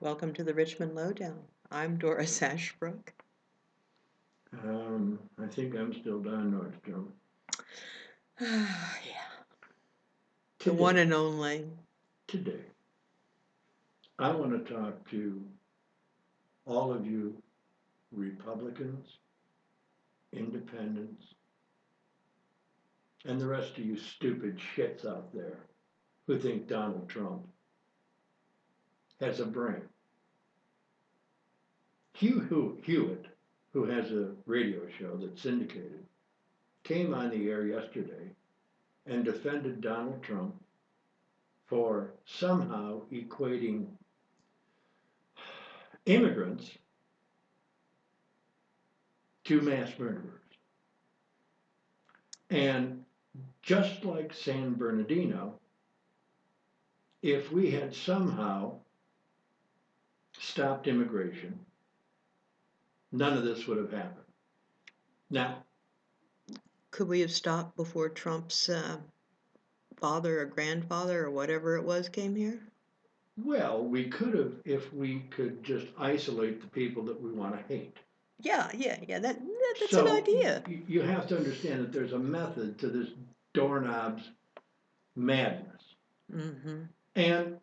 Welcome to the Richmond Lowdown. I'm Doris Ashbrook. I think I'm still down Nordstrom. Yeah, the one and only. Today, I want to talk to all of you Republicans, Independents, and the rest of you stupid shits out there who think Donald Trump has a brain. Hewitt, who has a radio show that's syndicated, came on the air yesterday and defended Donald Trump for somehow equating immigrants to mass murderers. And just like San Bernardino, if we had somehow stopped immigration, none of this would have happened. Now, Could we have stopped before Trump's father or grandfather or whatever it was came here? well, we could have if we could just isolate the people that we want to hate. Yeah. That's an So idea. you have to understand that there's a method to this doorknob's madness. Mm-hmm. And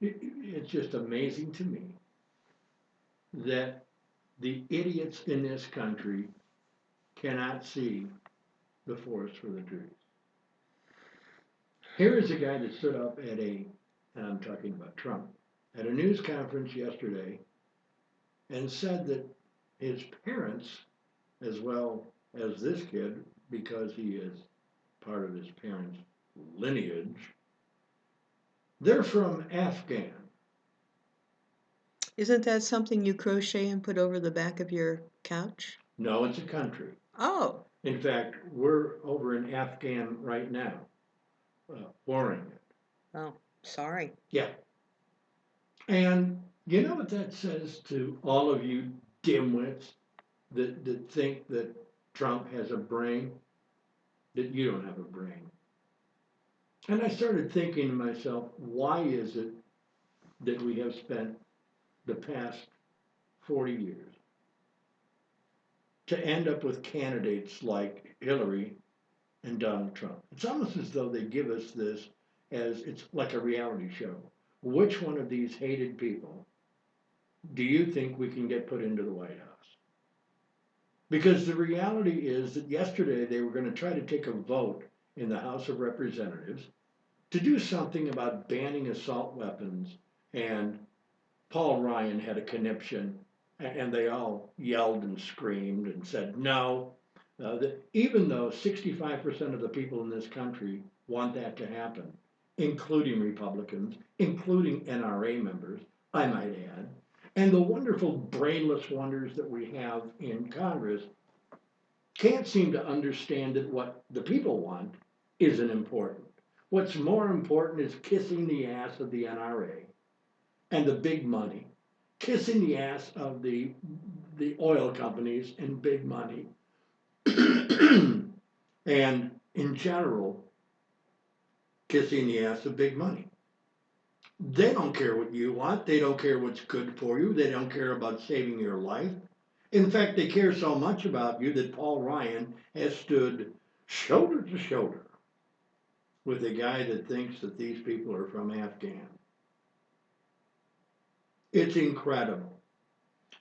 it's just amazing to me that the idiots in this country cannot see the forest for the trees. Here is a guy that stood up at and I'm talking about Trump, at a news conference yesterday and said that his parents, as well as this kid, because he is part of his parents' lineage, they're from Afghan. Isn't that something you crochet and put over the back of your couch? No, it's a country. Oh. In fact, we're over in Afghan right now, warring it. Oh, sorry. Yeah. And you know what that says to all of you dimwits that think that Trump has a brain? That you don't have a brain. And I started thinking to myself, why is it that we have spent the past 40 years to end up with candidates like Hillary and Donald Trump? It's almost as though they give us this as it's like a reality show. Which one of these hated people do you think we can get put into the White House? Because the reality is that yesterday they were going to try to take a vote in the House of Representatives to do something about banning assault weapons, and Paul Ryan had a conniption, and they all yelled and screamed and said no. That even though 65% of the people in this country want that to happen, including Republicans, including NRA members, I might add, and the wonderful brainless wonders that we have in Congress can't seem to understand that what the people want isn't important. What's more important is kissing the ass of the NRA and the big money, kissing the ass of the oil companies and big money, and in general, kissing the ass of big money. They don't care what you want. They don't care what's good for you. They don't care about saving your life. In fact, they care so much about you that Paul Ryan has stood shoulder to shoulder with a guy that thinks that these people are from Afghan. It's incredible.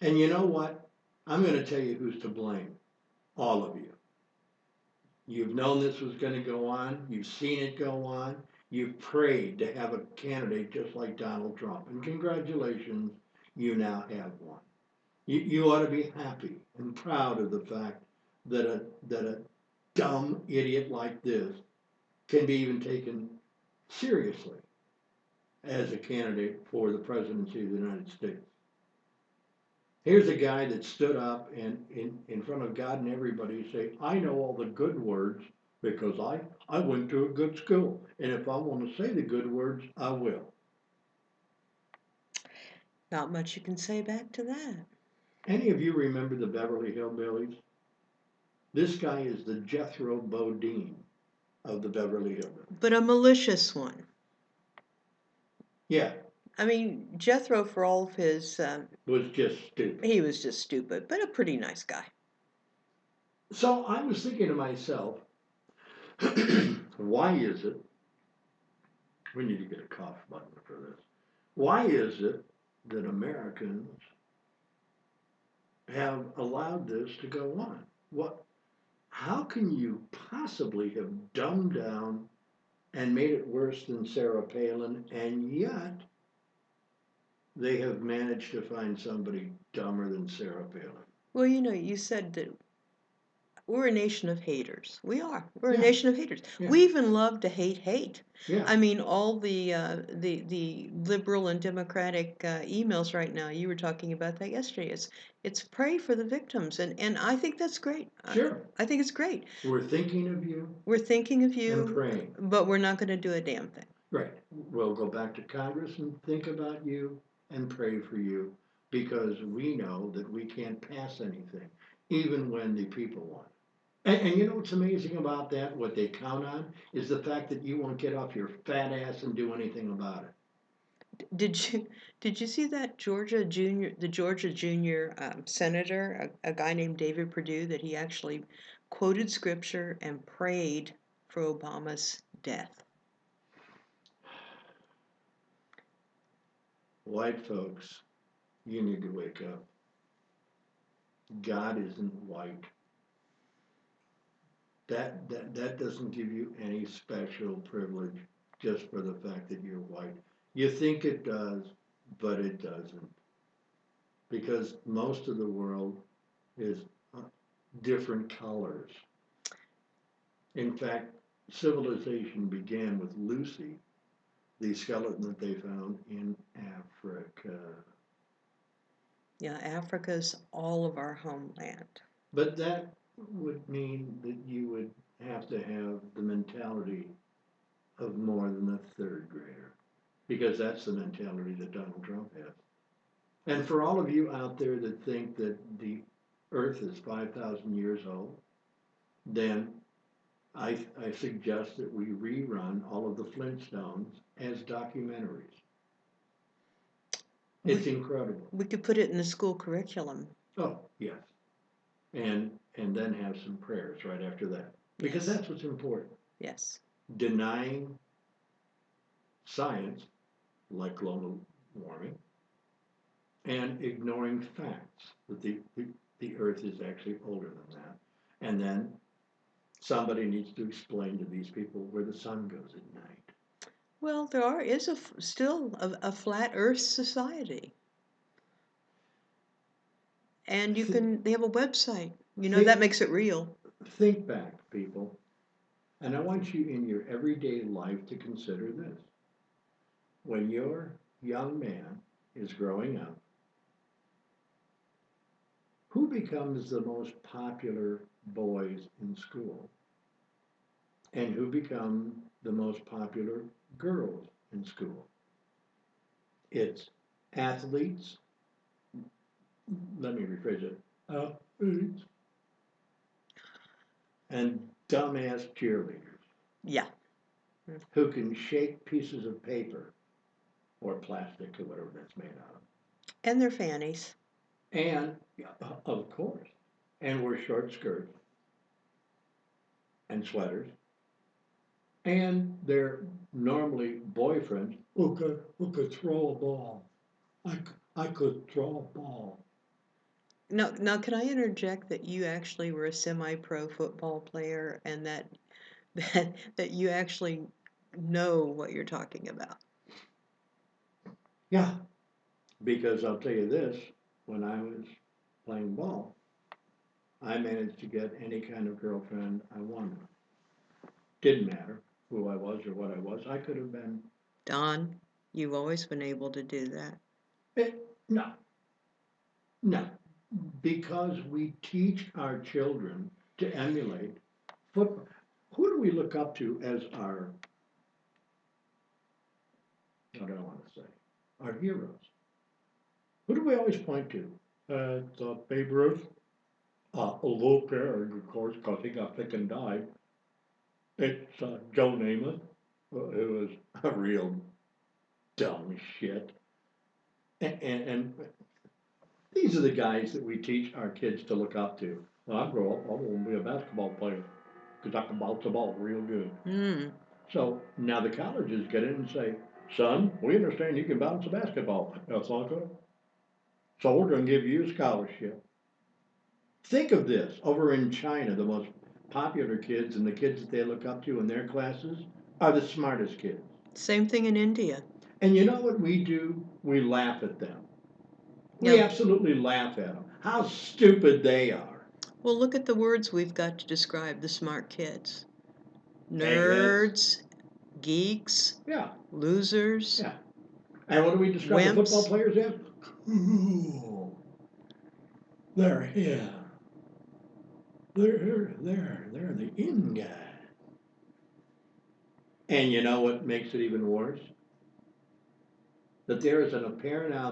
And you know what? I'm going to tell you who's to blame. All of you. You've known this was going to go on. You've seen it go on. You've prayed to have a candidate just like Donald Trump. And congratulations, you now have one. You ought to be happy and proud of the fact that a dumb idiot like this can be even taken seriously as a candidate for the presidency of the United States. Here's a guy that stood up and in front of God and everybody say, I know all the good words because I went to a good school. And if I want to say the good words, I will. Not much you can say back to that. Any of you remember the Beverly Hillbillies? This guy is the Jethro Bodine of the Beverly Hillbillies. But a malicious one. Yeah. I mean, Jethro, for all of his, Was just stupid. he was just stupid, but a pretty nice guy. So I was thinking to myself, why is it, we need to get a cough button for this, why is it that Americans have allowed this to go on? What, how can you possibly have dumbed down and made it worse than Sarah Palin, and yet they have managed to find somebody dumber than Sarah Palin? Well, you said that we're a nation of haters. We are. We're a Yeah, nation of haters. yeah, We even love to hate. yeah, I mean, all the liberal and democratic emails right now. You were talking about that yesterday. It's pray for the victims, and I think that's great. sure. I think it's great. We're thinking of you We're thinking of and you, praying. but we're not going to do a damn thing. Right. We'll go back to Congress and think about you and pray for you because we know that we can't pass anything, even when the people want. And you know what's amazing about that? What they count on is the fact that you won't get off your fat ass and do anything about it. Did you see that the Georgia junior senator, a guy named David Perdue, that he actually quoted scripture and prayed for Obama's death? White folks, you need to wake up. God isn't white. That doesn't give you any special privilege just for the fact that you're white. You think it does, but it doesn't. Because most of the world is different colors. In fact, civilization began with Lucy, the skeleton that they found in Africa. Yeah, Africa's all of our homeland. But that would mean that you would have to have the mentality of more than a third grader, because that's the mentality that Donald Trump has. And for all of you out there that think that the Earth is 5,000 years old, then I suggest that we rerun all of the Flintstones as documentaries. It's We, incredible. we could put it in the school curriculum. Oh, yes. And then have some prayers right after that. Because Yes. that's what's important. Yes. Denying science, like global warming, and ignoring facts that the Earth is actually older than that. And then somebody needs to explain to these people where the sun goes at night. Well, there is still a flat Earth society, and they have a website. That Think, makes it real. think back, people. And I want you in your everyday life to consider this. When your young man is growing up, who becomes the most popular boys in school? And who become the most popular girls in school? It's athletes, let me rephrase it, athletes, and dumbass cheerleaders Yeah. who can shake pieces of paper or plastic or whatever that's made out of. And their fannies. And, of course, and wear short skirts and sweaters. And they're normally boyfriends who could throw a ball. I could throw a ball. Now, can I interject that you actually were a semi-pro football player and that you actually know what you're talking about? Yeah, because I'll tell you this, when I was playing ball, I managed to get any kind of girlfriend I wanted. Didn't matter who I was or what I was. I could have been. Don, you've always been able to do that. No, no, because we teach our children to emulate football. Who do we look up to as our, what do I want to say, our heroes? Who do we always point to? It's Babe Ruth. A low pair, of course, because he got sick and died. It's Joe Namath, who was a real dumb shit. And these are the guys that we teach our kids to look up to. When I grow up, I want to be a basketball player because I can bounce the ball real good. Mm. So now the colleges get in and say, son, we understand you can bounce a basketball. That's not good. So we're going to give you a scholarship. Think of this over in China, the most popular kids and the kids that they look up to in their classes are the smartest kids. Same thing in India. And you know what we do? We laugh at them. We Yeah. absolutely laugh at them. How stupid they are. Well, look at the words we've got to describe the smart kids. Eggheads. Nerds, geeks, Yeah, losers, yeah. And what do we describe the football wimps. players as? Cool. They're here. They're the in guy. And you know what makes it even worse? That there is an apparent out